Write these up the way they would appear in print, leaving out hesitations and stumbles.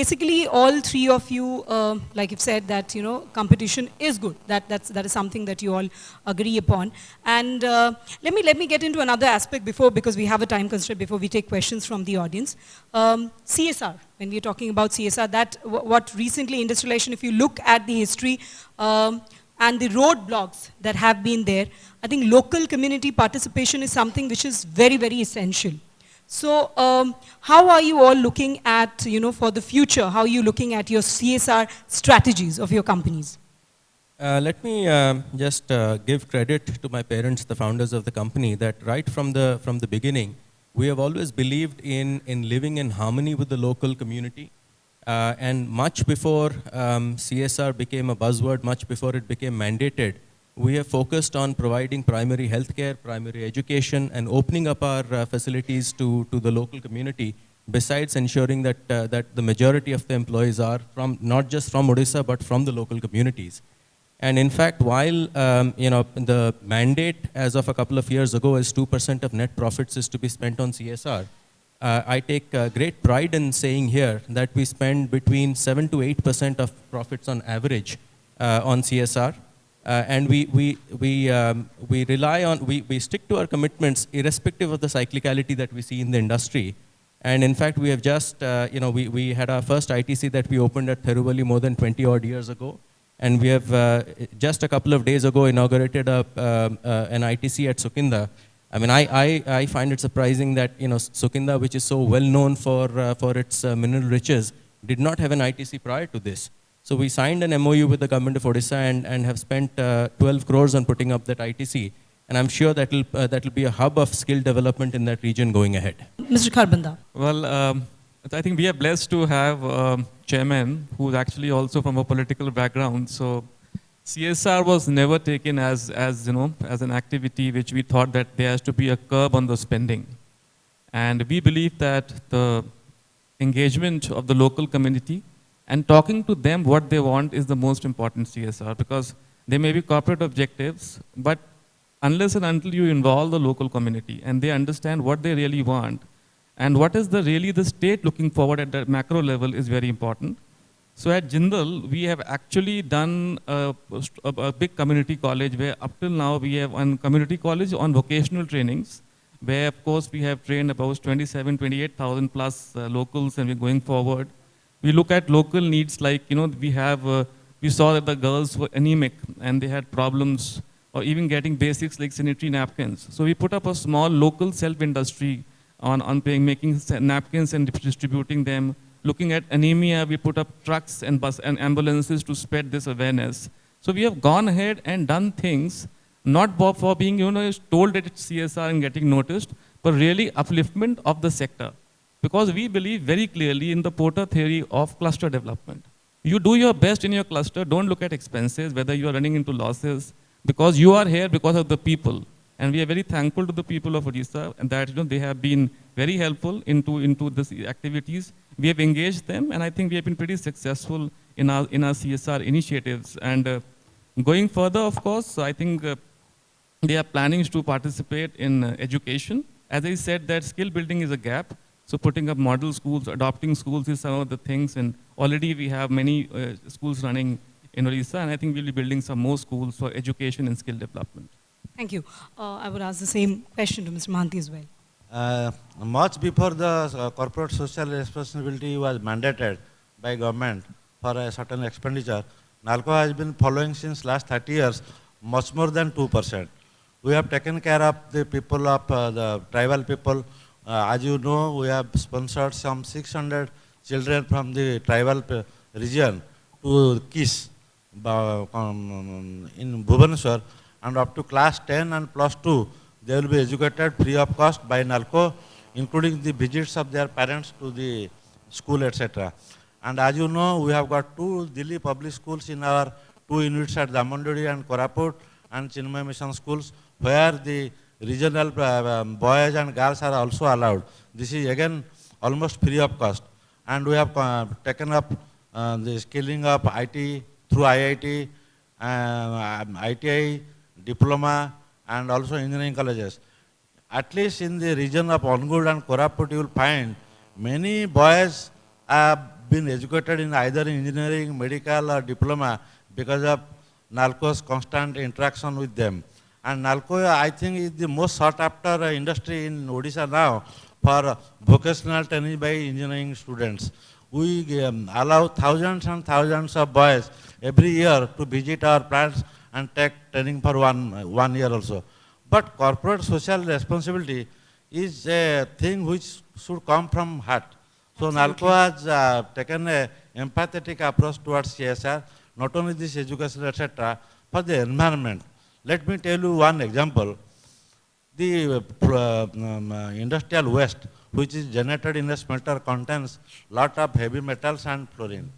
basically, all three of you, like you've said, that competition is good. That is something that you all agree upon. And let me get into another aspect because we have a time constraint before we take questions from the audience. CSR. When we're talking about CSR, what recently industrialization, if you look at the history and the roadblocks that have been there, I think local community participation is something which is very, very essential. So how are you all looking at, for the future, how are you looking at your CSR strategies of your companies? Let me just give credit to my parents, the founders of the company, that right from the beginning, we have always believed in living in harmony with the local community. And much before CSR became a buzzword, much before it became mandated, we have focused on providing primary healthcare, primary education, and opening up our facilities to the local community, besides ensuring that the majority of the employees are not just from Odisha, but from the local communities. And in fact, while the mandate as of a couple of years ago is 2% of net profits is to be spent on CSR, I take great pride in saying here that we spend between 7 to 8% of profits on average on CSR. And we rely on, we stick to our commitments irrespective of the cyclicality that we see in the industry. And in fact, we have just, we had our first ITC that we opened at Thiruvali more than 20 odd years ago. And we have just a couple of days ago inaugurated an ITC at Sukinda. I mean, I find it surprising that, Sukinda, which is so well known for its mineral riches, did not have an ITC prior to this. So we signed an MOU with the government of Odisha and have spent 12 crores on putting up that ITC. And I'm sure that will be a hub of skill development in that region going ahead. Mr. Kharbanda. Well, I think we are blessed to have a chairman who's actually also from a political background. So CSR was never taken as an activity which we thought that there has to be a curb on the spending. And we believe that the engagement of the local community and talking to them what they want is the most important CSR, because there may be corporate objectives, but unless and until you involve the local community and they understand what they really want and what is really the state looking forward at the macro level is very important. So at Jindal, we have actually done a big community college where up till now we have one community college on vocational trainings, where of course we have trained about 28,000 plus locals, and we're going forward. We look at local needs like, we saw that the girls were anemic and they had problems or even getting basics like sanitary napkins. So we put up a small local self-industry on making napkins and distributing them. Looking at anemia, we put up trucks and bus and ambulances to spread this awareness. So we have gone ahead and done things, not for being told that it's CSR and getting noticed, but really upliftment of the sector. Because we believe very clearly in the Porter theory of cluster development. You do your best in your cluster, don't look at expenses, whether you are running into losses, because you are here because of the people. And we are very thankful to the people of Odisha and that they have been very helpful into these activities. We have engaged them, and I think we have been pretty successful in our CSR initiatives. And going further, of course, I think they are planning to participate in education. As I said, that skill building is a gap. So putting up model schools, adopting schools is some of the things, and already we have many schools running in Odisha, and I think we'll be building some more schools for education and skill development. Thank you. I would ask the same question to Mr. Mahanti as well. Much before the corporate social responsibility was mandated by government for a certain expenditure, NALCO has been following since last 30 years much more than 2%. We have taken care of the people of the tribal people. As you know, we have sponsored some 600 children from the tribal region to KISS in Bhubaneswar, and up to class 10 and plus 2, they will be educated free of cost by NALCO, including the visits of their parents to the school, etc. And as you know, we have got 2 Delhi public schools in our 2 units at Damanduri and Koraput and Chinmay Mission schools, where the regional boys and girls are also allowed. This is again almost free of cost. And we have taken up the scaling of IT through IIT, ITI, diploma, and also engineering colleges. At least in the region of Ongud and Koraput, you will find many boys I have been educated in either engineering, medical or diploma because of NALCO's constant interaction with them. And NALCO, I think, is the most sought after industry in Odisha now for vocational training by engineering students. We allow thousands and thousands of boys every year to visit our plants and take training for one year also. But corporate social responsibility is a thing which should come from heart. So NALCO has taken a empathetic approach towards CSR, not only this education, etc., for the environment. Let me tell you one example. The industrial waste, which is generated in a smelter, contains lot of heavy metals and fluorine.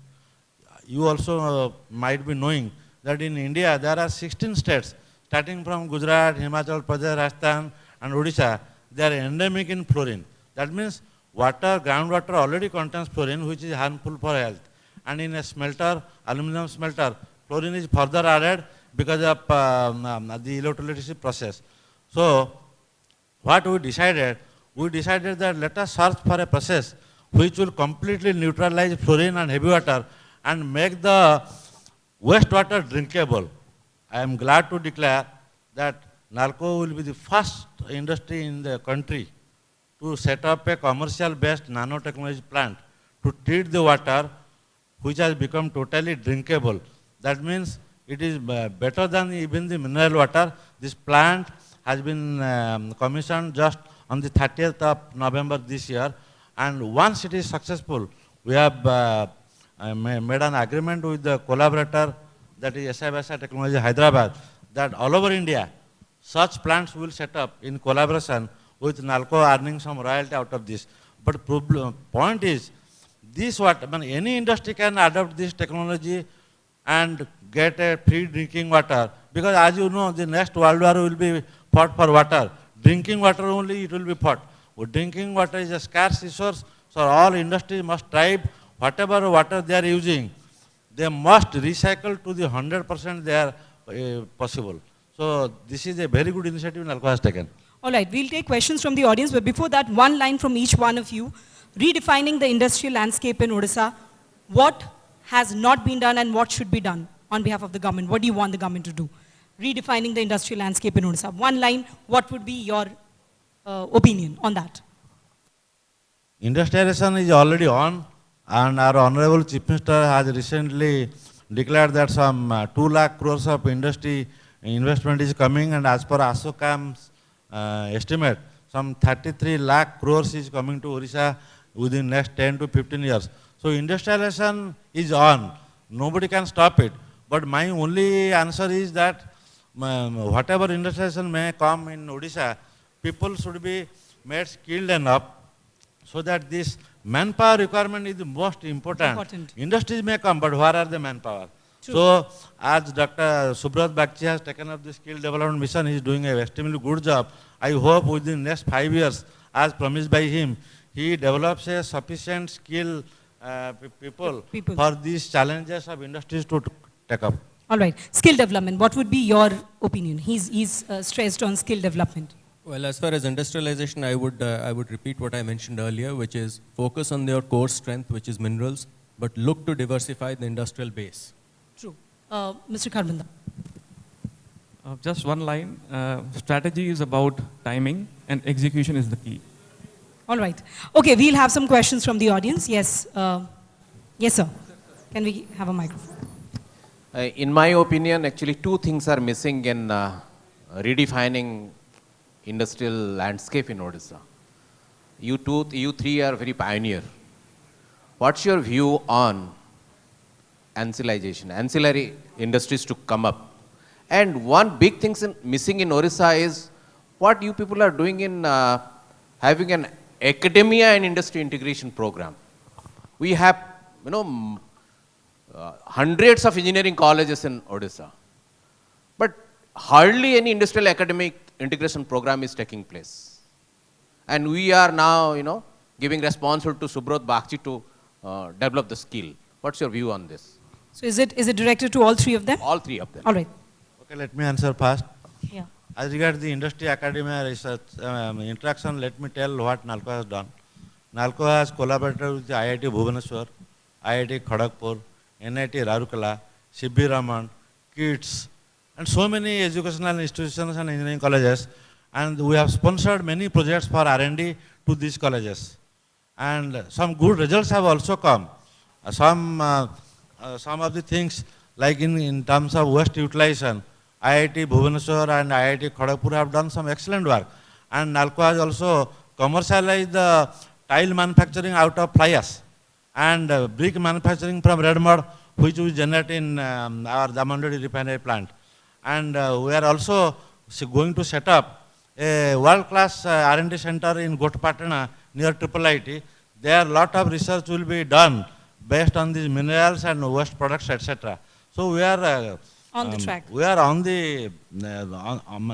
You also might be knowing that in India there are 16 states, starting from Gujarat, Himachal Pradesh, Rajasthan, and Odisha. They are endemic in fluorine. That means water, groundwater already contains fluorine, which is harmful for health. And in a smelter, aluminum smelter, fluorine is further added because of the electrolysis process. So, what we decided that let us search for a process which will completely neutralize fluorine and heavy water and make the wastewater drinkable. I am glad to declare that NALCO will be the first industry in the country to set up a commercial-based nanotechnology plant to treat the water which has become totally drinkable. That means it is better than even the mineral water. This plant has been commissioned just on the 30th of November this year. And once it is successful, we have made an agreement with the collaborator, that is SIBSI Technology Hyderabad, that all over India, such plants will set up in collaboration with NALCO earning some royalty out of this. But point is, this any industry can adopt this technology and get a free drinking water, because as you know, the next world war will be fought for water. Drinking water only it will be fought. Drinking water is a scarce resource, so all industries must strive, whatever water they are using, they must recycle to the 100% they are possible. So this is a very good initiative NALCO has taken. All right, we'll take questions from the audience, but before that, one line from each one of you. Redefining the industrial landscape in Odisha, what has not been done and what should be done on behalf of the government? What do you want the government to do? Redefining the industrial landscape in Odisha. One line, what would be your opinion on that? Industrialization is already on, and our Honorable Chief Minister has recently declared that some 2 lakh crores of industry investment is coming, and as per ASSOCHAM's estimate, some 33 lakh crores is coming to Odisha within next 10 to 15 years. So industrialization is on. Nobody can stop it. But my only answer is that whatever industrialization may come in Odisha, people should be made skilled enough so that this manpower requirement is the most important. Industries may come, but where are the manpower? True. So, as Dr. Subrat Bagchi has taken up the skill development mission, he is doing an extremely good job. I hope within the next 5 years, as promised by him, he develops a sufficient skill people for these challenges of industries to take up. All right, skill development, what would be your opinion? He's stressed on skill development. Well, as far as industrialization, I would repeat what I mentioned earlier, which is focus on your core strength, which is minerals, but look to diversify the industrial base. True. Mr. Karbanda. Just one line. Strategy is about timing and execution is the key. All right. Okay, we'll have some questions from the audience. Yes. Yes, sir. Can we have a microphone? In my opinion, actually 2 things are missing in redefining industrial landscape in Odisha. You 3 are very pioneer. What's your view on ancillary industries to come up? And one big thing missing in Odisha is what you people are doing in having an academia and industry integration program. We have, hundreds of engineering colleges in Odisha, but hardly any industrial academic integration program is taking place. And we are now, giving responsibility to Subrat Bagchi to develop the skill. What's your view on this? So is it directed to all 3 of them? All 3 of them. All right. Okay, let me answer first. Yeah. As regards the industry academia research interaction, let me tell what NALCO has done. NALCO has collaborated with the IIT Bhubaneswar, IIT Kharagpur, NIT Rarukala, C.B. Raman, KITS, and so many educational institutions and engineering colleges. And we have sponsored many projects for R&D to these colleges. And some good results have also come. Some of the things like in terms of waste utilization, IIT Bhubaneswar and IIT Kharagpur have done some excellent work. And NALCO has also commercialized the tile manufacturing out of fly ash and brick manufacturing from red mud, which we generate in our Damandodi refinery plant. And we are also going to set up a world-class R&D center in Gotapatana near IIIT. There a lot of research will be done based on these minerals and waste products, etc. So we are on the track. We are on the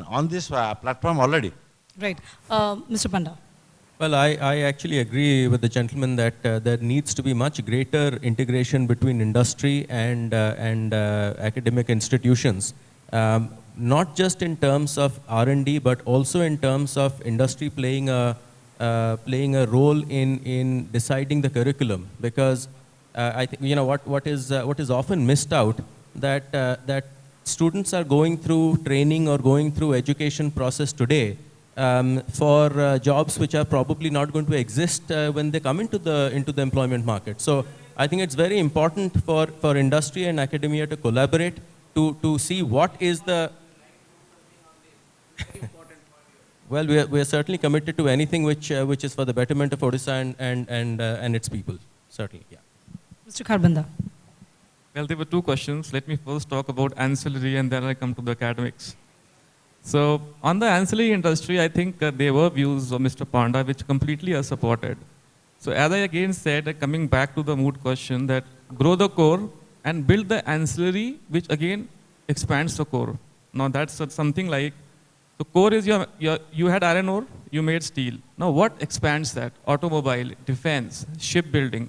on this platform already. Right. Mr. Panda. Well, I actually agree with the gentleman that there needs to be much greater integration between industry and academic institutions, not just in terms of R&D, but also in terms of industry playing a role in deciding the curriculum. Because I think what is often missed out that students are going through training or going through education process today. For jobs which are probably not going to exist when they come into the employment market. So I think it's very important for industry and academia to collaborate to see what is the well, we are certainly committed to anything which is for the betterment of Odisha and its people, certainly. Yeah. Mr. Kharbanda. Well, there were two questions. Let me first talk about ancillary and then I come to the academics. So on the ancillary industry, I think there were views of Mr. Panda which completely are supported. So as I again said, coming back to the moot question, that grow the core and build the ancillary, which again expands the core. Now that's something like, the core is you had iron ore, you made steel. Now what expands that? Automobile, defense, shipbuilding.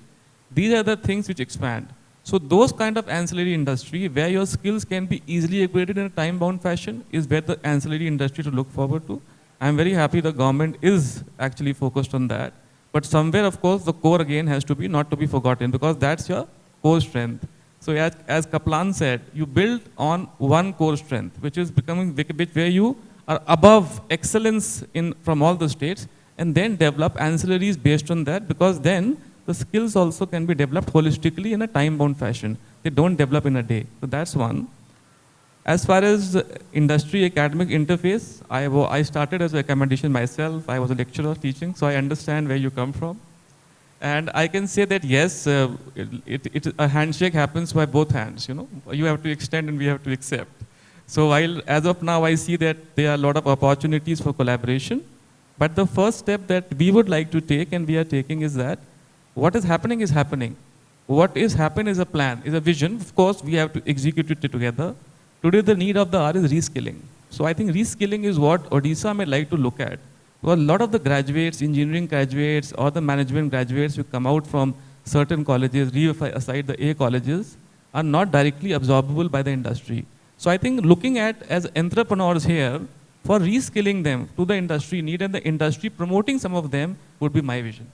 These are the things which expand. So those kind of ancillary industry where your skills can be easily upgraded in a time-bound fashion is where the ancillary industry to look forward to. I'm very happy the government is actually focused on that. But somewhere, of course, the core again has to be not to be forgotten because that's your core strength. So as Kaplan said, you build on one core strength, which is becoming where you are above excellence from all the states, and then develop ancillaries based on that, because then the skills also can be developed holistically in a time-bound fashion. They don't develop in a day. So that's one. As far as industry academic interface, I started as a academician myself. I was a lecturer teaching, so I understand where you come from. And I can say that yes, a handshake happens by both hands. You have to extend and we have to accept. So as of now, I see that there are a lot of opportunities for collaboration. But the first step that we would like to take and we are taking is that what is happening is happening. What is happening is a plan, is a vision. Of course, we have to execute it together. Today, the need of the hour is reskilling. So I think reskilling is what Odisha may like to look at. Because a lot of the graduates, engineering graduates or the management graduates who come out from certain colleges, leave aside the A colleges, are not directly absorbable by the industry. So I think looking at as entrepreneurs here, for reskilling them to the industry need and the industry promoting some of them would be my vision.